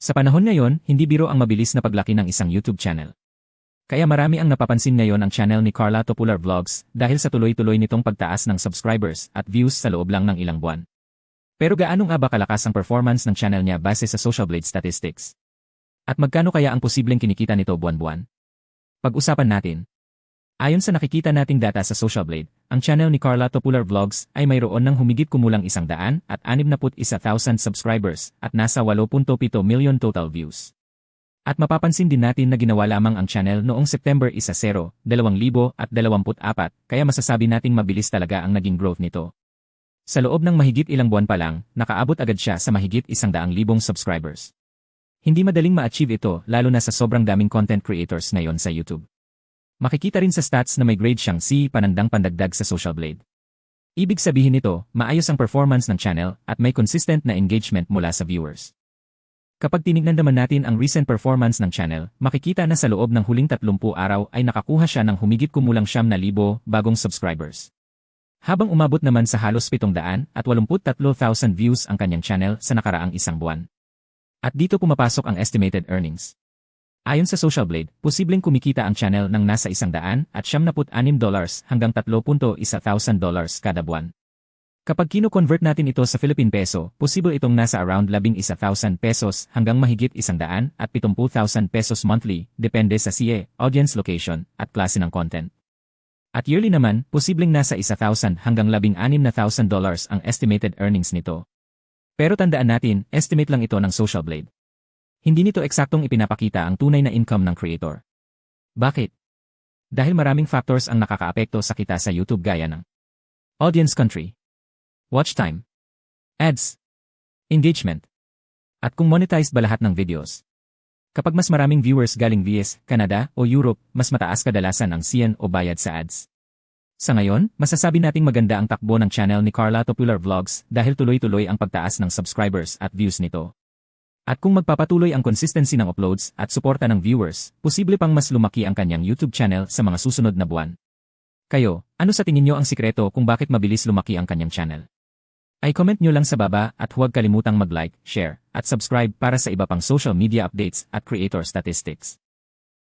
Sa panahon ngayon, hindi biro ang mabilis na paglaki ng isang YouTube channel. Kaya marami ang napapansin ngayon ang channel ni Carla Topular Vlogs dahil sa tuloy-tuloy nitong pagtaas ng subscribers at views sa loob lang ng ilang buwan. Pero gaano nga ba kalakas ang performance ng channel niya base sa Social Blade statistics? At magkano kaya ang posibleng kinikita nito buwan-buwan? Pag-usapan natin. Ayon sa nakikita nating data sa Social Blade, ang channel ni Carla Topular Vlogs ay mayroon ng humigit kumulang 161,000 subscribers at nasa 8.7 million total views. At mapapansin din natin na ginawa lamang ang channel noong September 10, 2024, kaya masasabi nating mabilis talaga ang naging growth nito. Sa loob ng mahigit ilang buwan pa lang, nakaabot agad siya sa mahigit 100,000 subscribers. Hindi madaling ma-achieve ito lalo na sa sobrang daming content creators ngayon sa YouTube. Makikita rin sa stats na may grade siyang C panandang pandagdag sa Social Blade. Ibig sabihin nito, maayos ang performance ng channel at may consistent na engagement mula sa viewers. Kapag tinignan naman natin ang recent performance ng channel, makikita na sa loob ng huling 30 araw ay nakakuha siya ng humigit kumulang 9,000 bagong subscribers. Habang umabot naman sa halos 783,000 views ang kanyang channel sa nakaraang isang buwan. At dito pumapasok ang estimated earnings. Ayon sa Social Blade, posibleng kumikita ang channel ng nasa $176 hanggang $3,100 kada buwan. Kapag kino-convert natin ito sa Philippine Peso, posible itong nasa around 11,000 pesos hanggang mahigit 170,000 pesos monthly, depende sa CA, audience location, at klase ng content. At yearly naman, posibleng nasa 1,000 hanggang $16,000 ang estimated earnings nito. Pero tandaan natin, estimate lang ito ng Social Blade. Hindi nito eksaktong ipinapakita ang tunay na income ng creator. Bakit? Dahil maraming factors ang nakakaapekto sa kita sa YouTube gaya ng audience country, watch time, ads, engagement, at kung monetized ba lahat ng videos. Kapag mas maraming viewers galing VS, Canada o Europe, mas mataas kadalasan ang CN o bayad sa ads. Sa ngayon, masasabi nating maganda ang takbo ng channel ni Carla Topular Vlogs dahil tuloy-tuloy ang pagtaas ng subscribers at views nito. At kung magpapatuloy ang consistency ng uploads at suporta ng viewers, posible pang mas lumaki ang kanyang YouTube channel sa mga susunod na buwan. Kayo, ano sa tingin nyo ang sikreto kung bakit mabilis lumaki ang kanyang channel? Ay comment nyo lang sa baba at huwag kalimutang mag-like, share, at subscribe para sa iba pang social media updates at creator statistics.